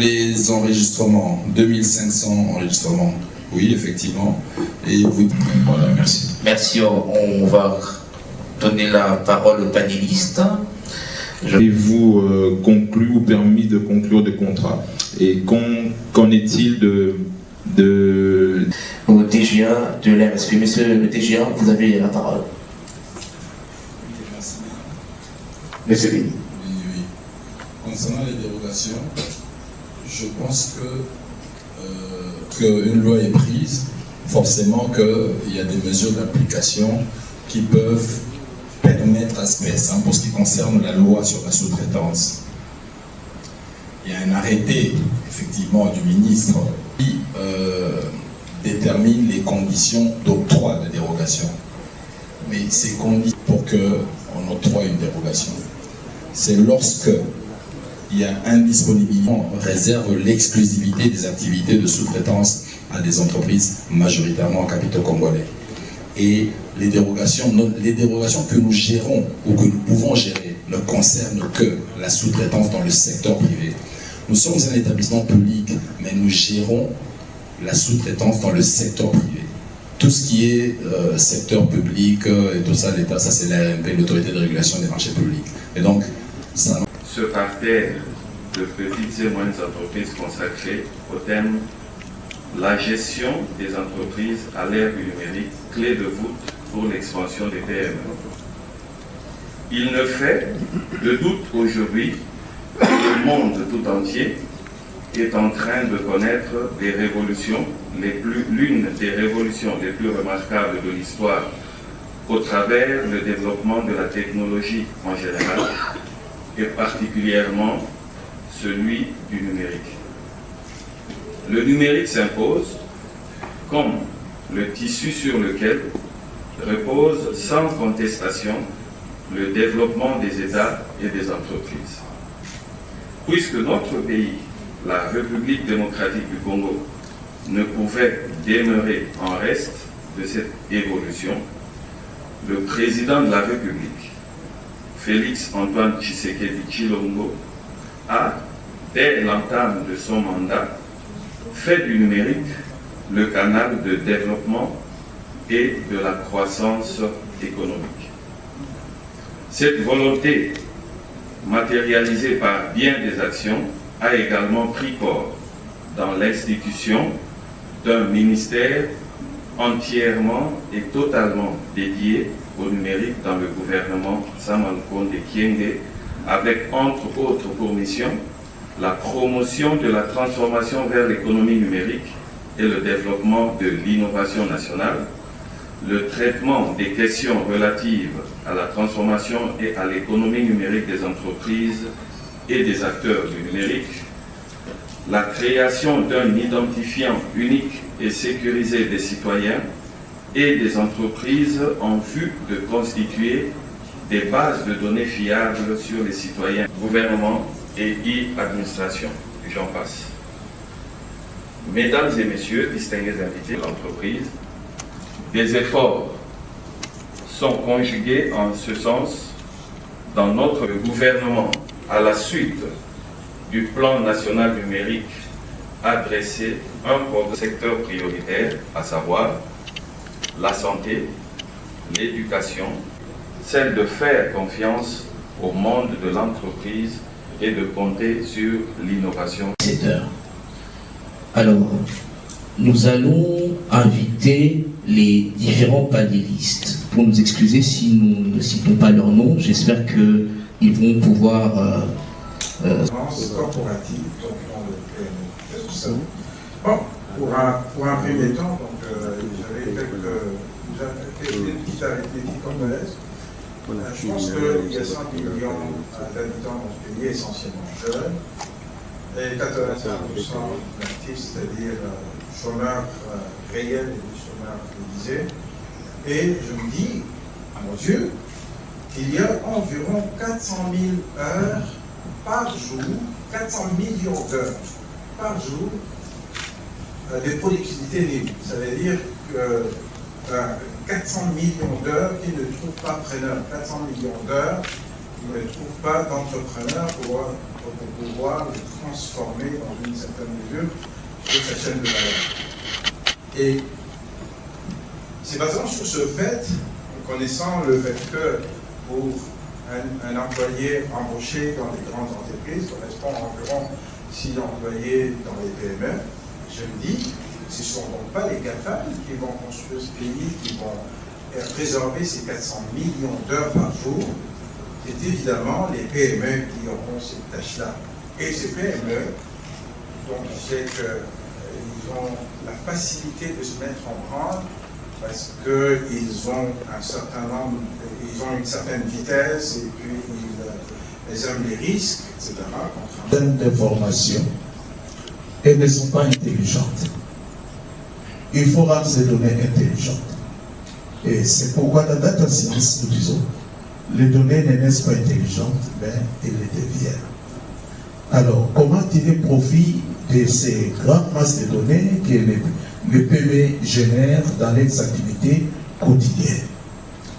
les enregistrements, 2500 enregistrements. Oui, effectivement. Et vous... Voilà, merci. Merci, on va donner la parole aux panélistes. Avez-vous conclu ou permis de conclure des contrats? Et qu'en est-il au DGA de l'RSP? Monsieur le DGA, vous avez la parole. Monsieur Béni. Oui. Concernant les dérogations, je pense qu'une loi est prise, forcément qu'il y a des mesures d'application qui peuvent permettre à ce baisse, pour ce qui concerne la loi sur la sous-traitance. Il y a un arrêté, effectivement, du ministre qui détermine les conditions d'octroi de dérogation. Mais ces conditions pour qu'on octroie une dérogation, c'est lorsque il y a indisponibilité, on réserve l'exclusivité des activités de sous-traitance à des entreprises majoritairement en capitaux congolais. Et les dérogations que nous gérons ou que nous pouvons gérer ne concernent que la sous-traitance dans le secteur privé. Nous sommes un établissement public, mais nous gérons la sous-traitance dans le secteur privé. Tout ce qui est secteur public et tout ça, l'État, ça c'est l'ARMP, l'autorité de régulation des marchés publics. Et donc, ça... Ce parterre de petites et moyennes entreprises consacré au thème la gestion des entreprises à l'ère du numérique, clé de voûte pour l'expansion des PME. Il ne fait de doute aujourd'hui que le monde tout entier est en train de connaître l'une des révolutions les plus remarquables de l'histoire au travers le développement de la technologie en général et particulièrement celui du numérique. Le numérique s'impose comme le tissu sur lequel repose sans contestation le développement des États et des entreprises. Puisque notre pays, la République démocratique du Congo, ne pouvait demeurer en reste de cette évolution, le président de la République, Félix Antoine Tshisekedi Tshilombo, a, dès l'entame de son mandat, fait du numérique le canal de développement et de la croissance économique. Cette volonté, matérialisée par bien des actions, a également pris corps dans l'institution d'un ministère entièrement et totalement dédié au numérique dans le gouvernement Samankonde Kyenge, avec entre autres pour mission la promotion de la transformation vers l'économie numérique et le développement de l'innovation nationale, le traitement des questions relatives à la transformation et à l'économie numérique des entreprises et des acteurs du numérique, la création d'un identifiant unique et sécurisé des citoyens et des entreprises en vue de constituer des bases de données fiables sur les citoyens, gouvernement et e-administration, j'en passe. Mesdames et messieurs, distingués invités de l'entreprise, des efforts sont conjugués en ce sens dans notre gouvernement à la suite du plan national numérique a dressé un secteur prioritaire, à savoir la santé, l'éducation, celle de faire confiance au monde de l'entreprise et de compter sur l'innovation. 7 heures. Alors, nous allons inviter les différents panélistes. Pour nous excuser si nous ne citons pas leur nom, j'espère qu'ils vont pouvoir... corporative, donc dans le PME. Qu'est-ce que ça veut? Bon, pour un premier temps, j'avais quelques petites arithmétiques congolaises. Je pense qu'il y a 5 millions d'habitants dans ce pays, essentiellement jeunes, et 85% d'actifs, c'est-à-dire chômeurs réels et des chômeurs réalisés. Et je me dis, à mon Dieu, qu'il y a environ 400 000 heures par jour, 400 millions d'heures par jour de productivité libre. Ça veut dire que 400 millions d'heures qui ne trouvent pas preneur, 400 millions d'heures qui ne trouvent pas d'entrepreneur pour pour pouvoir le transformer dans une certaine mesure sur sa chaîne de valeur. Et c'est basant sur ce fait, connaissant le fait que pour un employé embauché dans les grandes entreprises correspond à environ 6 employés dans les PME, je me dis, ce ne sont donc pas les GAFAM qui vont construire ce pays, qui vont résorber ces 400 millions d'heures par jour. C'est évidemment les PME qui auront cette tâche-là. Et ces PME, dont on sait qu'ils ont la facilité de se mettre en branle parce qu'ils ont un certain nombre, ils ont une certaine vitesse et puis ils aiment les risques, etc. D'informations et ne sont pas intelligentes. Il faut rendre ces données intelligentes. Et c'est pourquoi dans Data Science, nous disons, les données ne naissent pas intelligentes, mais elles les deviennent. Alors, comment tirer profit de ces grandes masses de données que les PME génèrent dans leurs activités quotidiennes?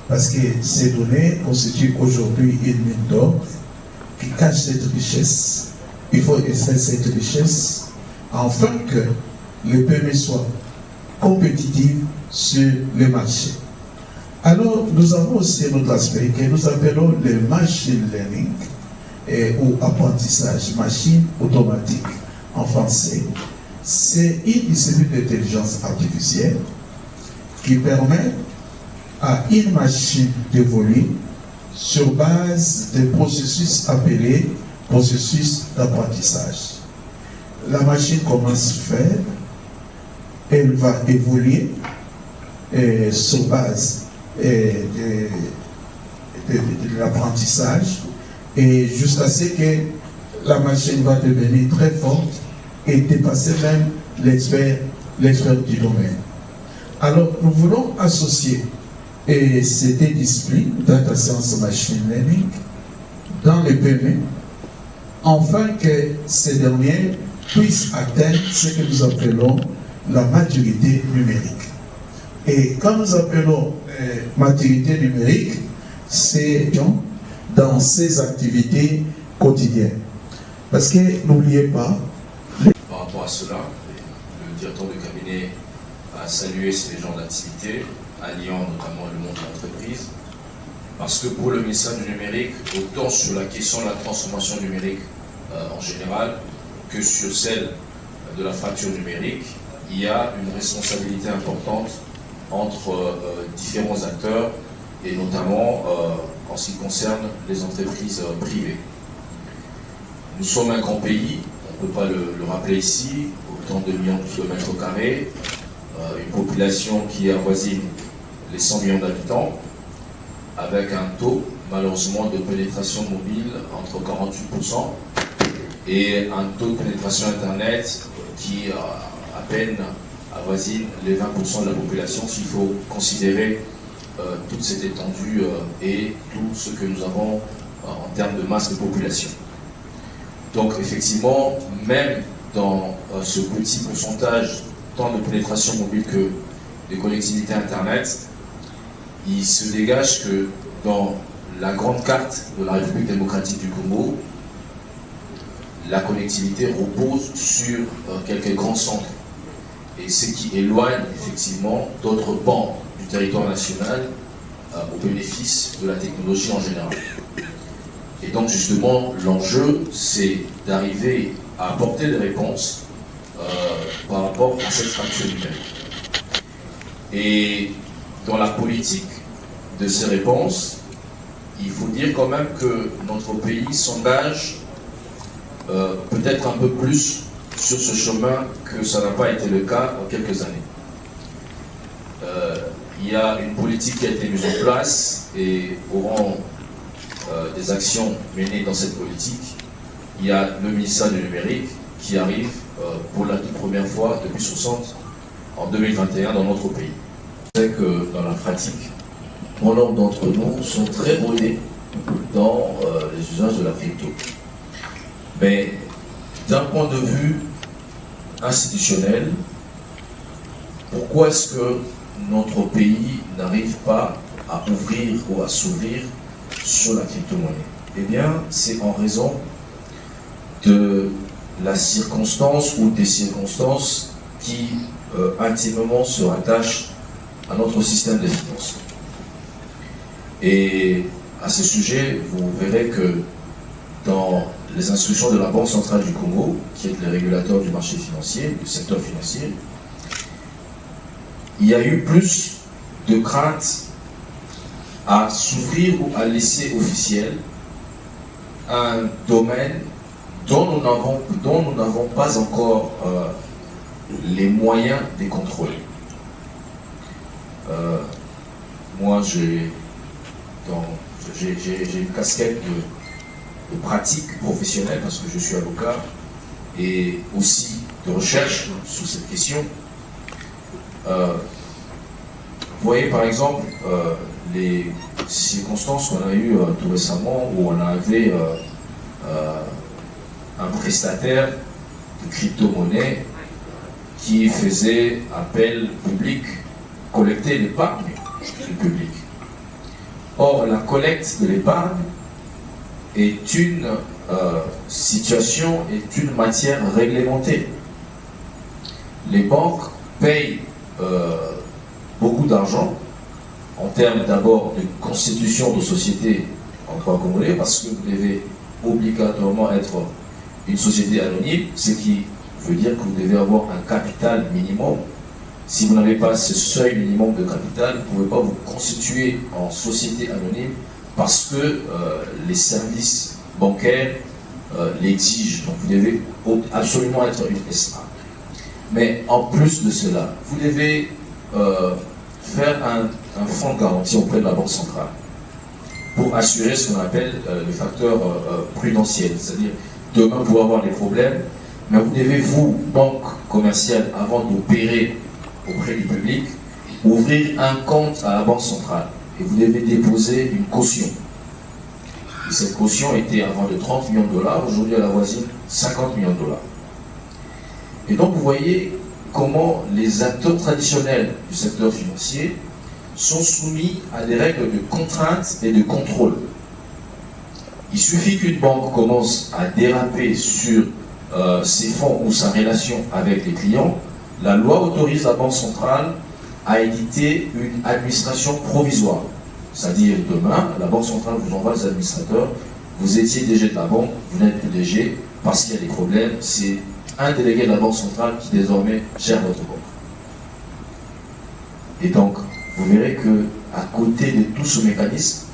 Parce que ces données constituent aujourd'hui une mine d'or qui cache cette richesse. Il faut extraire cette richesse afin que les PME soient compétitives sur le marché. Alors, nous avons aussi un autre aspect que nous appelons le machine learning ou apprentissage machine automatique en français. C'est une discipline d'intelligence artificielle qui permet à une machine d'évoluer sur base des processus appelés processus d'apprentissage. La machine commence faible, elle va évoluer sur base de l'apprentissage et jusqu'à ce que la machine va devenir très forte et dépasser même l'expert du domaine. Alors, nous voulons associer ces deux disciplines, Data Science Machine Learning, dans les PME, afin que ces derniers puissent atteindre ce que nous appelons la maturité numérique. Et quand nous appelons maturité numérique, c'est dans ces activités quotidiennes. Parce que n'oubliez pas... Par rapport à cela, le directeur de cabinet a salué ces genres d'activités, alliant notamment le monde de l'entreprise, parce que pour le ministère du numérique, autant sur la question de la transformation numérique en général, que sur celle de la fracture numérique, il y a une responsabilité importante entre différents acteurs, et notamment en ce qui concerne les entreprises privées. Nous sommes un grand pays, on ne peut pas le rappeler ici, autant de millions de kilomètres carrés, une population qui avoisine les 100 millions d'habitants, avec un taux malheureusement de pénétration mobile entre 48% et un taux de pénétration Internet qui à peine avoisine les 20% de la population, s'il faut considérer toute cette étendue et tout ce que nous avons en termes de masse de population. Donc effectivement, même dans ce petit pourcentage tant de pénétration mobile que de connectivité Internet, il se dégage que dans la grande carte de la République démocratique du Congo, la connectivité repose sur quelques grands centres. Et ce qui éloigne effectivement d'autres pans du territoire national au bénéfice de la technologie en général. Et donc justement, l'enjeu, c'est d'arriver à apporter des réponses par rapport à cette fracture numérique. Et dans la politique de ces réponses, il faut dire quand même que notre pays s'engage peut-être un peu plus sur ce chemin que ça n'a pas été le cas en quelques années. Il y a une politique qui a été mise en place et au rang des actions menées dans cette politique, il y a le ministère du numérique qui arrive pour la toute première fois depuis 60 en 2021 dans notre pays. Je sais que dans la pratique, bon nombre d'entre nous sont très rodés dans les usages de la crypto. Mais d'un point de vue institutionnel, pourquoi est-ce que notre pays n'arrive pas à ouvrir ou à s'ouvrir sur la crypto-monnaie? Eh bien, c'est en raison de la circonstance ou des circonstances qui intimement se rattachent à notre système de finances. Et à ce sujet, vous verrez que dans les instructions de la Banque centrale du Congo, qui est le régulateur du marché financier, du secteur financier, il y a eu plus de crainte à s'ouvrir ou à laisser officiel un domaine dont nous n'avons pas encore les moyens de contrôler. Moi, j'ai une casquette de pratique professionnelle parce que je suis avocat et aussi de recherche sur cette question. Vous voyez par exemple les circonstances qu'on a eues tout récemment où on avait un prestataire de crypto-monnaie qui faisait appel public, collecter l'épargne du public. Or, la collecte de l'épargne est une situation, est une matière réglementée. Les banques payent beaucoup d'argent en termes d'abord de constitution de société en droit congolais, parce que vous devez obligatoirement être une société anonyme, ce qui veut dire que vous devez avoir un capital minimum. Si vous n'avez pas ce seuil minimum de capital, vous ne pouvez pas vous constituer en société anonyme parce que les services bancaires l'exigent. Donc vous devez absolument être une SA. Mais en plus de cela, vous devez faire un fonds de garantie auprès de la Banque centrale pour assurer ce qu'on appelle le facteur prudentiel. C'est-à-dire, demain, vous pouvez avoir des problèmes, mais vous devez, vous, banque commerciale, avant d'opérer auprès du public, ouvrir un compte à la Banque centrale et vous devez déposer une caution. Et cette caution était avant de 30 millions de dollars, aujourd'hui elle avoisine 50 millions de dollars. Et donc vous voyez comment les acteurs traditionnels du secteur financier sont soumis à des règles de contrainte et de contrôle. Il suffit qu'une banque commence à déraper sur ses fonds ou sa relation avec les clients, la loi autorise la Banque centrale à éditer une administration provisoire. C'est-à-dire, demain, la Banque centrale vous envoie les administrateurs, vous étiez DG de la banque, vous n'êtes plus DG, parce qu'il y a des problèmes, c'est un délégué de la Banque centrale qui désormais gère votre banque. Et donc, vous verrez que à côté de tout ce mécanisme,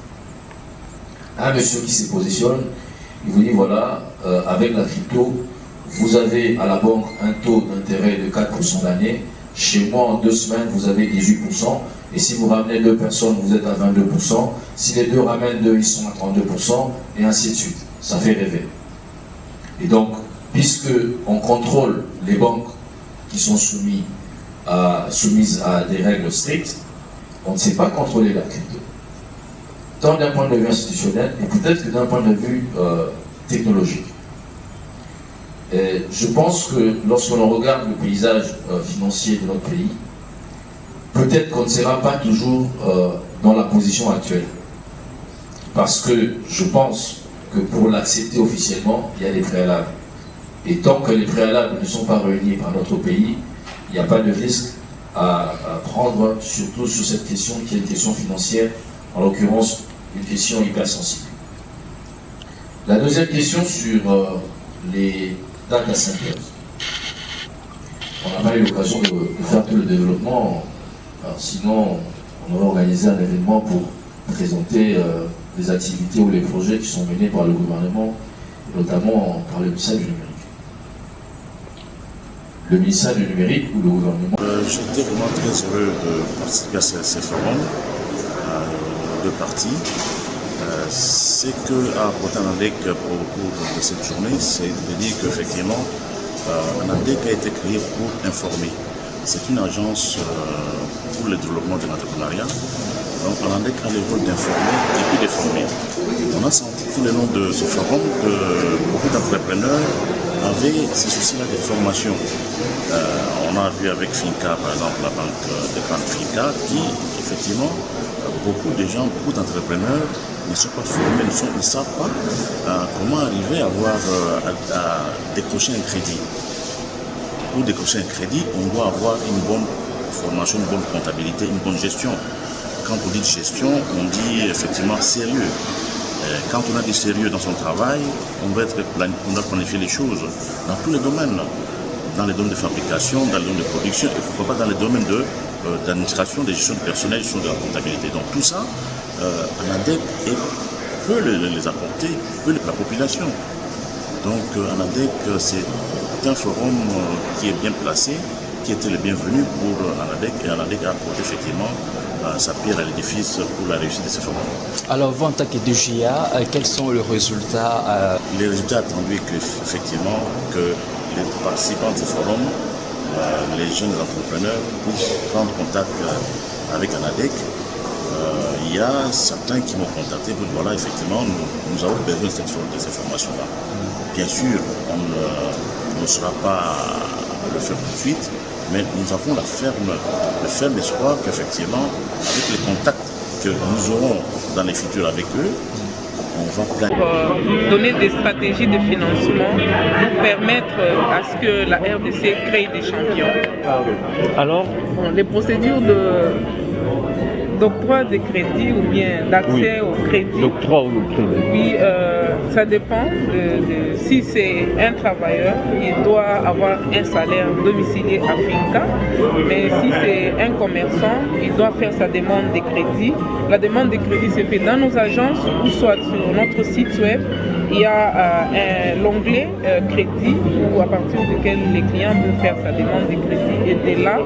un monsieur qui se positionne, il vous dit voilà, avec la crypto, vous avez à la banque un taux d'intérêt de 4% l'année. Chez moi, en 2 semaines, vous avez 18%. Et si vous ramenez 2 personnes, vous êtes à 22%. Si les 2 ramènent 2, ils sont à 32%. Et ainsi de suite. Ça fait rêver. Et donc, puisque on contrôle les banques qui sont soumises à des règles strictes, on ne sait pas contrôler la crypto. Tant d'un point de vue institutionnel, et peut-être que d'un point de vue technologique. Et je pense que lorsque l'on regarde le paysage financier de notre pays, peut-être qu'on ne sera pas toujours dans la position actuelle. Parce que je pense que pour l'accepter officiellement, il y a des préalables. Et tant que les préalables ne sont pas réunis par notre pays, il n'y a pas de risque à prendre, surtout sur cette question qui est une question financière, en l'occurrence une question hypersensible. La deuxième question sur les data centers. On n'a pas eu l'occasion de faire tout le développement, alors sinon on aurait organisé un événement pour présenter les activités ou les projets qui sont menés par le gouvernement, notamment par le ministère du numérique. Le ministère du numérique ou le gouvernement. J'étais vraiment très heureux de participer à ces forums de partis. Ce que a apporté Anandec au cours de cette journée, c'est de dire qu'effectivement, Anandec a été créé pour informer. C'est une agence pour le développement de l'entrepreneuriat. Donc Anandec a le rôle d'informer et puis de former. On a senti tout le long de ce forum que beaucoup d'entrepreneurs avaient ce souci-là de formation. On a vu avec Finca, par exemple, la banque d'épargne Finca, qui effectivement, beaucoup de gens, beaucoup d'entrepreneurs ne sont pas formés, ils ne savent pas comment arriver à décrocher un crédit. Pour décrocher un crédit, on doit avoir une bonne formation, une bonne comptabilité, une bonne gestion. Quand on dit gestion, on dit effectivement sérieux. Quand on a du sérieux dans son travail, on doit planifier les choses dans tous les domaines. Dans les domaines de fabrication, dans les domaines de production et pourquoi pas dans les domaines d'administration, de gestion de personnel, gestion de la comptabilité. Donc tout ça, ANADEC peut les apporter, peut la population. Donc ANADEC, c'est un forum qui est bien placé, qui était le bienvenu pour ANADEC et ANADEC a apporté effectivement sa pierre à l'édifice pour la réussite de ce forum. Alors vous en tant que DGA, quels sont les résultats Les résultats attendus effectivement que les participants de ce forum, les jeunes entrepreneurs, puissent prendre contact avec ANADEC. Il y a certains qui m'ont contacté pour dire voilà, effectivement, nous avons besoin de ces formations-là. Bien sûr, on ne saura pas le faire tout de suite, mais nous avons le ferme espoir qu'effectivement, avec les contacts que nous aurons dans les futurs avec eux, on va donner des stratégies de financement pour permettre à ce que la RDC crée des champions. Alors les procédures d'octroi de crédit ou bien d'accès au crédit. D'octroi au crédit. Oui, ça dépend si c'est un travailleur, il doit avoir un salaire domicilié à Finca, mais si c'est un commerçant, il doit faire sa demande de crédit. La demande de crédit se fait dans nos agences ou soit sur notre site web. Il y a l'onglet crédit où à partir duquel les clients peuvent faire sa demande de crédit et dès là,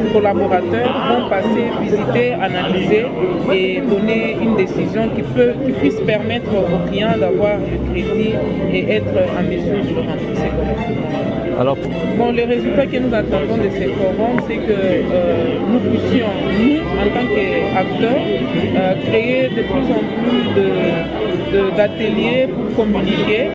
nos collaborateurs vont passer, visiter, analyser et donner une décision qui puisse permettre aux clients d'avoir le crédit et être en mesure de le rembourser correctement. Alors, bon, les résultats que nous attendons de ces forums, c'est que nous puissions, nous, en tant qu'acteurs, créer de plus en plus d'ateliers pour communiquer